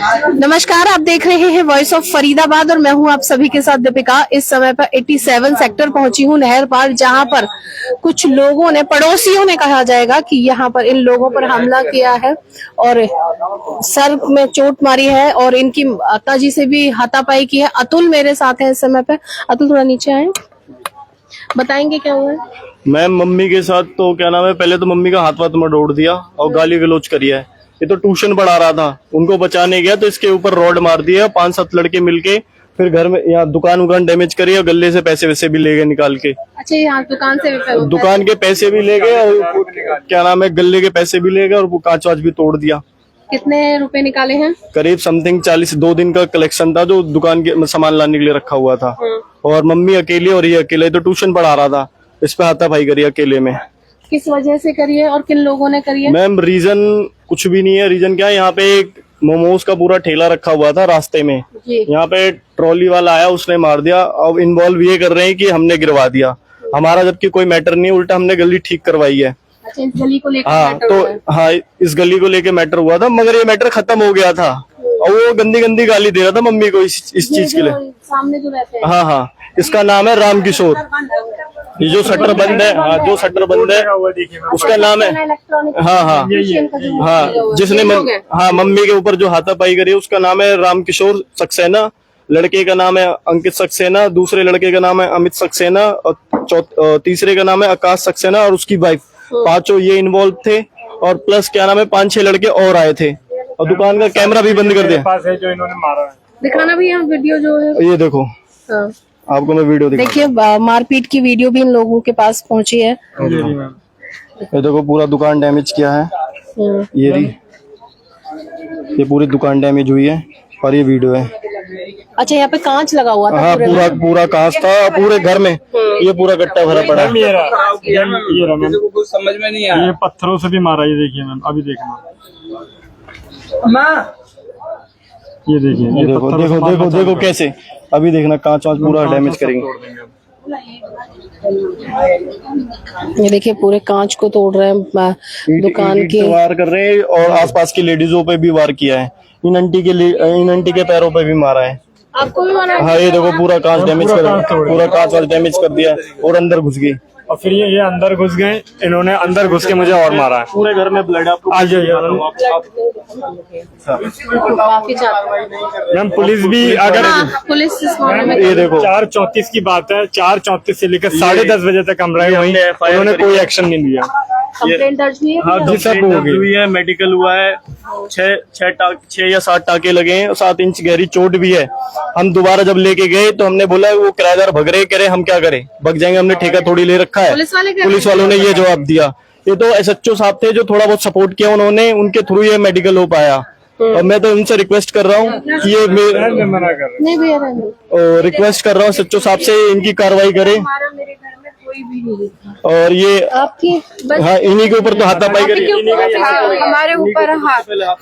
नमस्कार, आप देख रहे हैं वॉइस ऑफ फरीदाबाद और मैं हूं आप सभी के साथ दीपिका। इस समय पर 87 सेक्टर पहुंची हूं नहर पार, जहां पर कुछ लोगों ने, पड़ोसियों ने कहा जाएगा कि यहां पर इन लोगों पर हमला किया है और सर में चोट मारी है और इनकी माता जी से भी हाथापाई की है। अतुल मेरे साथ है इस समय पे। अतुल थोड़ा नीचे आए, बताएंगे क्या हुआ है? मैम मम्मी के साथ तो क्या नाम है, पहले तो मम्मी का हाथ वाथ में तोड़ दिया और गाली गलौज करी है। ये तो ट्यूशन पढ़ा रहा था, उनको बचाने गया तो इसके ऊपर रॉड मार दिया। 5-7 लड़के मिलके फिर घर में यहाँ दुकान डैमेज करी और गले से पैसे वैसे भी ले गए निकाल के। अच्छा, यहाँ दुकान से भी दुकान के पैसे भी ले गए और क्या नाम है, गले के पैसे भी ले गए और वो कांच वाच भी तोड़ दिया। कितने रुपए निकाले हैं? करीब समथिंग 40। 2 दिन का कलेक्शन था जो दुकान के सामान लाने के लिए रखा हुआ था। और मम्मी अकेली और ये अकेले, तो ट्यूशन पढ़ा रहा था, इस पे हाथापाई करी अकेले में। किस वजह से करी है और किन लोगों ने करी है? मैम रीजन कुछ भी नहीं है। रीजन क्या है, यहाँ पे एक मोमोज का पूरा ठेला रखा हुआ था रास्ते में, यहाँ पे ट्रॉली वाला आया, उसने मार दिया। अब इन्वॉल्व ये कर रहे हैं कि हमने गिरवा दिया हमारा, जबकि कोई मैटर नहीं, उल्टा हमने गली ठीक करवाई है। अच्छा, इस गली को लेकर? हाँ, तो हाँ, इस गली को लेके मैटर हुआ था, मगर ये मैटर खत्म हो गया था और वो गंदी गंदी गाली दे रहा था मम्मी को इस चीज के लिए। सामने जो रहते हैं? हाँ हाँ, इसका नाम है राम किशोर। ये जो शटर बंद है, हाँ, जो शटर बंद है उसका नाम है, हाँ हाँ हाँ, जिसने मम्मी के ऊपर जो हाथापाई करी है उसका नाम है राम किशोर सक्सेना। लड़के का नाम है अंकित सक्सेना, दूसरे लड़के का नाम है अमित सक्सेना और तीसरे का नाम है आकाश सक्सेना और उसकी वाइफ। 5 ये इन्वॉल्व थे और प्लस क्या नाम है 5-6 लड़के और आए थे और दुकान का कैमरा भी बंद कर दिया। पास है जो इन्होंने मारा है, दिखाना भी यहाँ वीडियो जो है, ये देखो। हाँ। आपको मैं वीडियो देखिए, मारपीट की वीडियो भी इन लोगों के पास पहुंची है। ये देखो, पूरा दुकान डैमेज किया है। ये पूरी दुकान डैमेज हुई है और ये वीडियो है। अच्छा, यहाँ पे कांच लगा हुआ था? हाँ, पूरा कांच था पूरे घर में। ये पूरा गट्टा भरा पड़ा है। ये रहा मैम, कुछ समझ में नहीं आया। ये पत्थरों से भी मारा, ये देखिए मैम, अभी देखना, ये देखिए, ये देखो देखो देखो देखो कैसे, अभी देखना कांच वांच पूरा डैमेज करेंगे। ये देखिए, पूरे कांच को तोड़ रहे हैं, दुकान की वार कर रहे हैं और आसपास की लेडीजों पे भी वार किया है। इन आंटी के पैरों पे भी मारा है। आपको भी मारा? हाँ, ये देखो पूरा कांच डैमेज पूरा कांच वाच डैमेज कर दिया और अंदर घुस गई। और फिर ये अंदर घुस गए, इन्होंने अंदर घुस के मुझे और मारा है। पूरे घर में ब्लड। आपको आ जाइए मैम, पुलिस भी अगर पुलिस ये देखो 4:34 की बात है, 4:34 से लेकर 10:30 बजे तक हम रहे वहीं, उन्होंने कोई एक्शन नहीं लिया। कंप्लेंट दर्ज हुई है? हाँ जी, सब हुई है, मेडिकल हुआ है, 6 या 7 टाके लगे हैं, 7 इंच गहरी चोट भी है। हम दोबारा जब लेके गए तो हमने बोला वो किराएदार भग रहे, कह रहे हम क्या करें, भग जाएंगे, हमने ठेका थोड़ी ले रखा है। पुलिस वालों ने ये जवाब दिया। ये तो SHO साहब थे जो थोड़ा बहुत सपोर्ट किया उन्होंने, उनके थ्रू ये मेडिकल हो पाया। और मैं तो उनसे रिक्वेस्ट कर रहा हूँ कि ये रिक्वेस्ट कर रहा हूँ SHO साहब से, इनकी कार्रवाई करें। और ये आपकी हाँ, इन्हीं के ऊपर तो हाथापाई करी, हमारे ऊपर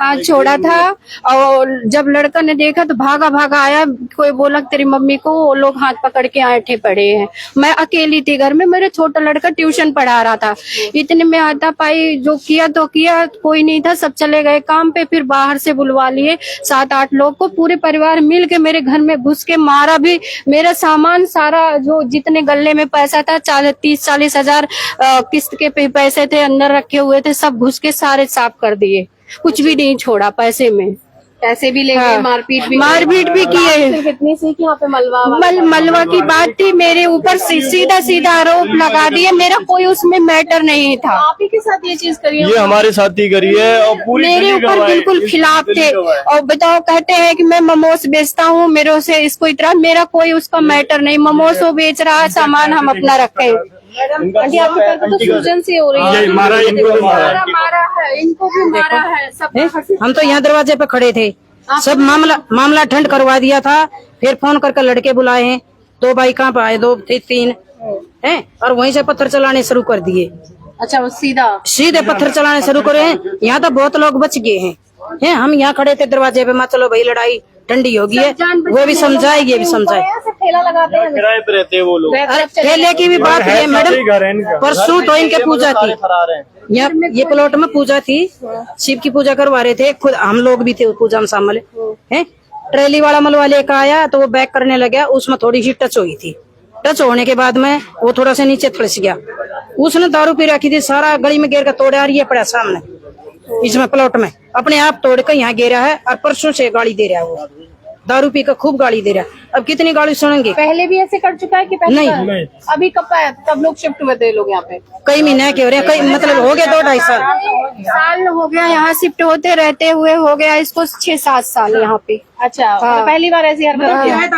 हाथ छोड़ा था और जब लड़का ने देखा तो भागा आया। कोई बोला तेरी मम्मी को, वो लोग हाथ पकड़ के आंटे पड़े हैं। मैं अकेली थी घर में, मेरा छोटा लड़का ट्यूशन पढ़ा रहा था। इतने में हाथापाई जो किया तो किया, कोई नहीं था, सब चले गए काम पे। फिर बाहर से बुलवा लिए 7-8 लोग को, पूरे परिवार मिल के मेरे घर में घुस के मारा भी। मेरा सामान सारा, जो जितने गले में पैसा था, 30-40 हजार किस्त के पैसे थे अंदर रखे हुए थे, सब घुस के सारे साफ कर दिए, कुछ भी नहीं छोड़ा। पैसे में पैसे भी ले गए, मारपीट भी किए। कितनी सी यहाँ पे मलवा की बात थी, मेरे ऊपर सीधा आरोप लगा दिए। मेरा कोई उसमें मैटर नहीं था। आप ही के साथ ये चीज करी है? ये हमारे साथ ही करी है और पूरी मेरे ऊपर बिल्कुल खिलाफ थे। और बताओ, कहते हैं कि मैं मोमोज बेचता हूँ, मेरे से इसको इतना, मेरा कोई उसका मैटर नहीं। मोमोज वो बेच रहा है, सामान हम अपना रखे। आंटी, आपके पैर तो सूजन सी हो रही है। मारा है, इनको भी मारा है, सब। हम तो यहाँ दरवाजे पे खड़े थे, सब मामला ठंड करवा दिया था। फिर फोन करके लड़के बुलाए हैं, 2 भाई कहाँ पे आए, 2 थे 3 हैं, और वहीं से पत्थर चलाने शुरू कर दिए। अच्छा, वो सीधे पत्थर चलाने शुरू करे हैं। यहाँ तो बहुत लोग बच गए हैं। हम यहाँ खड़े थे दरवाजे पे, चलो भाई लड़ाई ठंडी होगी है, वो भी समझाएगी, ये भी समझाए। ठेला लगाते हैं, किराए पे रहते हैं वो लोग। अरे ठेले की भी बात है मैडम, परसों तो इनके पूजा थी, ये प्लॉट में पूजा थी, शिव की पूजा करवा रहे थे, खुद हम लोग भी थे पूजा में शामिल है। ट्रेली वाला मलवा लेकर आया तो वो बैक करने लगा, उसमें थोड़ी सी टच हुई थी, टच होने के बाद में वो थोड़ा सा नीचे थड़स गया, उसने दारू पी रखी थी, सारा गली में गिर कर तोड़ आ रही है, पड़ा सामने इसमें प्लॉट में, अपने आप तोड़ कर यहाँ गिरा है और परसों से गाली दे रहा है, वो दारू पी कर खूब गाली दे रहा है। अब कितनी गाली सुनेंगे? पहले भी ऐसे कर चुका है कि पहले नहीं। अभी कब आया तब लोग शिफ्ट हुए थे लोग यहाँ पे? कई महीने के हो रहे हैं, कई मतलब हो गया 2-2.5 साल। साल हो गया यहाँ शिफ्ट होते रहते हुए, हो गया इसको 6-7 साल यहाँ पे। अच्छा, मतलब पहली बार ऐसी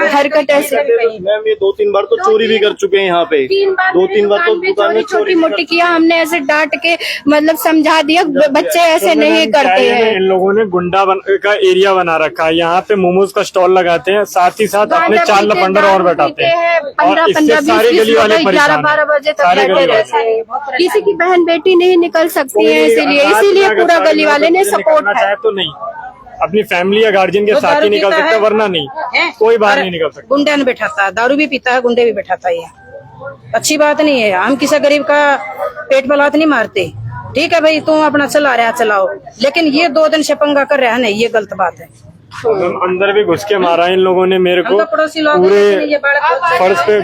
हरकत ऐसे मैम ये 2-3 बार तो चोरी भी कर चुके हैं यहाँ पे, 2-3 बार तो दुकान में छोटी मोटी किया हमने, ऐसे डांट के मतलब समझा दिया, बच्चे ऐसे नहीं करते हैं। इन लोगों ने गुंडा का एरिया बना रखा है, यहाँ पे मोमोज का स्टॉल लगाते हैं, साथ ही साथ अपने 4 लफंडर और बैठाते हैं, और इससे सारी गली वाले 11-12 बजे तक बैठे रहते हैं। किसी की बहन बेटी नहीं निकल सकती है, इसीलिए पूरा गली वाले ने सपोर्ट है। तो नहीं, अपनी फैमिली या गार्जियन के साथ ही निकल सकता है, वरना नहीं, कोई बाहर नहीं निकल सकता। गुंडे ने बैठाता है, दारू भी पीता है, गुंडे भी बैठाता है, ये अच्छी बात नहीं है। हम किसी गरीब का पेट पर लात नहीं मारते, ठीक है भाई तुम अपना चला रहा चलाओ, लेकिन ये 2 दिन से पंगा कर रहा है नहीं, ये गलत बात है। अंदर भी घुस के मारा इन लोगों ने मेरे को, पूरे फर्श पे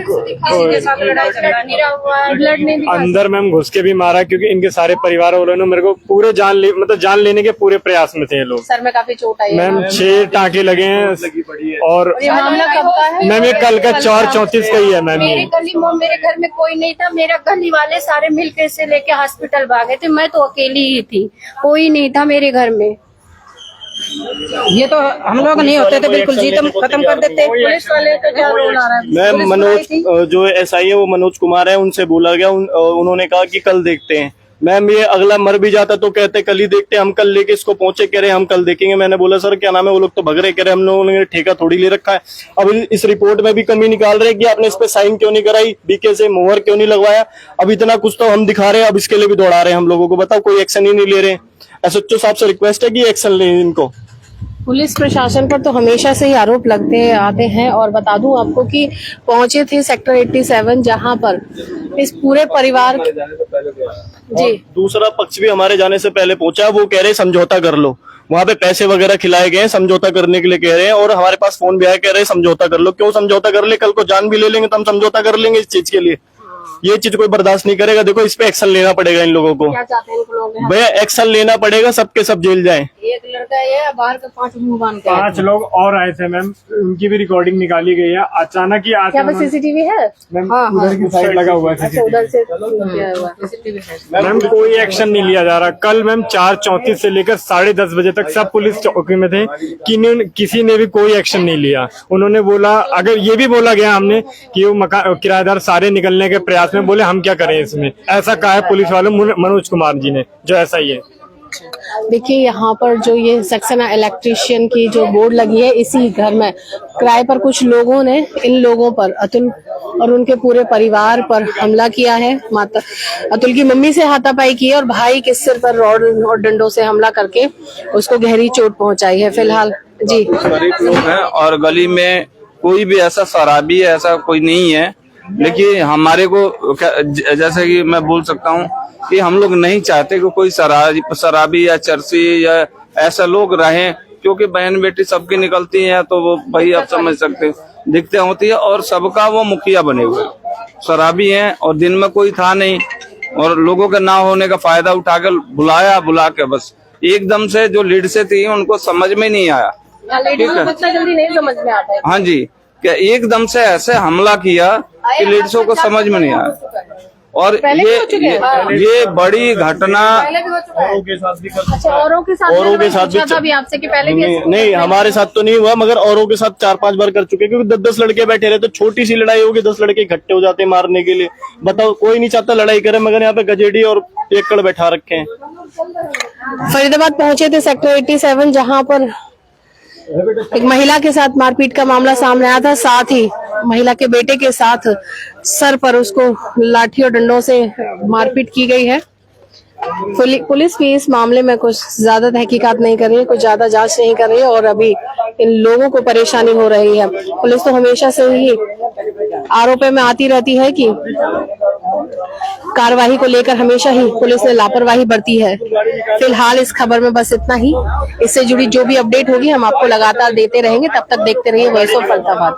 अंदर मैम घुस के भी मारा, क्योंकि इनके सारे परिवार वालों ने मेरे को पूरे जान लेने के पूरे प्रयास में थे ये लोग। सर में काफी चोट आई मैम 6 टाँके लगे हैं, और मामला कब का है? मैम ये कल का 4:34 का ही है मैम। मेरे गली में मेरे घर में कोई नहीं था, मेरा गली वाले सारे मिलके से लेके हॉस्पिटल भागे थे, मैं तो अकेली ही थी, कोई नहीं था मेरे घर में। ये तो हम लोग नहीं होते तो बिल्कुल जीत खत्म कर देते। पुलिस वाले तो क्या रोल आ रहा है? मैम मनोज जो एसआई है वो मनोज कुमार है, उनसे बोला गया, उन्होंने कहा कि कल देखते हैं। मैम ये अगला मर भी जाता तो कहते कल ही देखते, हम कल लेके इसको पहुंचे, कह रहे हम कल देखेंगे। मैंने बोला सर क्या नाम है, वो लोग तो भग रहे, कह रहे हम लोगों ने ठेका थोड़ी ले रखा है। अब इस रिपोर्ट में भी कमी निकाल रहे कि आपने इस पे साइन क्यों नहीं कराई, बीके से मोहर क्यों नहीं लगवाया। अब इतना कुछ तो हम दिखा रहे हैं, अब इसके लिए भी दौड़ा रहे हैं हम लोगों को। बताओ कोई एक्शन ही नहीं ले रहे। एसएचओ साहब से रिक्वेस्ट है कि एक्शन लें इनको। पुलिस प्रशासन पर तो हमेशा से ही आरोप लगते आते हैं, और बता दूं आपको कि पहुंचे थे सेक्टर 87 जहां पर इस पूरे परिवार जी दूसरा पक्ष भी हमारे जाने से पहले पहुंचा, वो कह रहे समझौता कर लो। वहां पे पैसे वगैरह खिलाए गए, समझौता करने के लिए कह रहे हैं, और हमारे पास फोन भी आया, कह रहे समझौता कर लो। क्यों समझौता कर ले, कल को जान भी ले लेंगे तो हम समझौता कर लेंगे इस चीज के लिए। ये चीज कोई बर्दाश्त नहीं करेगा। देखो इस पे एक्शन लेना पड़ेगा इन लोगों को, क्या चाहते हैं इनको लोग? भैया एक्शन लेना पड़ेगा, सबके सब जेल जाएं। एक लड़का ये बाहर का 5 भगवान का 5 लोग और आए थे मैम, उनकी भी रिकॉर्डिंग निकाली गई है। अचानक ही क्या बस सीसीटीवी है? मैम उधर की साइड लगा हुआ है अच्छा, उधर से किया हुआ सीसीटीवी है। मैम कोई एक्शन नहीं लिया जा रहा। कल मैम 4:34 से लेकर 10:30 बजे तक सब पुलिस चौकी में थे, किसी ने भी कोई एक्शन नहीं लिया। उन्होंने बोला, अगर ये भी बोला गया हमने कि वो मकान किराएदार सारे निकलने के प्रयास में, बोले हम क्या करें इसमें, ऐसा कहा है पुलिस वालों मनोज कुमार जी ने, जो ऐसा ही है। देखिए यहाँ पर जो ये सक्सेना इलेक्ट्रिशियन की जो बोर्ड लगी है, इसी घर में किराए पर कुछ लोगों ने इन लोगों पर, अतुल और उनके पूरे परिवार पर हमला किया है। माता अतुल की मम्मी से हाथापाई की है और भाई के सिर पर रॉड और डंडों से हमला करके उसको गहरी चोट पहुंचाई है। फिलहाल जी गरीब लोग हैं और गली में कोई भी ऐसा शराबी ऐसा कोई नहीं है, लेकिन हमारे को जैसे कि मैं बोल सकता हूँ कि हम लोग नहीं चाहते कि कोई शराबी या चरसी या ऐसा लोग रहें, क्योंकि बहन बेटी सबकी निकलती है तो वो भाई आप समझ सकते हैं दिक्कतें होती है, और सबका वो मुखिया बने हुए शराबी हैं, और दिन में कोई था नहीं, और लोगों के ना होने का फायदा उठा के बुला के बस एकदम से जो लीड से थी उनको समझ में नहीं आया। ठीक है, जल्दी नहीं समझ में आता है। हाँ जी, क्या एकदम से ऐसे हमला किया कि लीडर्सों को समझ में नहीं आया। और ये बड़ी घटना औरों के साथ भी अच्छा, औरों के साथ भी आपसे कि पहले भी नहीं हमारे साथ तो नहीं हुआ, मगर औरों के साथ 4-5 बार कर चुके, क्योंकि 10-10 लड़के बैठे रहे तो छोटी सी लड़ाई होगी, 10 लड़के इकट्ठे हो जाते हैं मारने के लिए। बताओ कोई नहीं चाहता लड़ाई करे, मगर यहाँ पे गजेड़ी और एकड़ बैठा रखे हैं। फरीदाबाद पहुंचे थे सेक्टर 87 जहां पर एक महिला के साथ मारपीट का मामला सामने आया था। साथ ही महिला के बेटे के साथ सर पर उसको लाठी और डंडों से मारपीट की गई है। पुलिस भी इस मामले में कुछ ज्यादा तहकीकात नहीं कर रही है, कुछ ज्यादा जांच नहीं कर रही है और अभी इन लोगों को परेशानी हो रही है। पुलिस तो हमेशा से ही आरोप में आती रहती है कि कार्रवाई को लेकर हमेशा ही पुलिस ने लापरवाही बरती है। फिलहाल इस खबर में बस इतना ही। इससे जुड़ी जो भी अपडेट होगी हम आपको लगातार देते रहेंगे। तब तक देखते रहिए वॉइस ऑफ फरीदाबाद।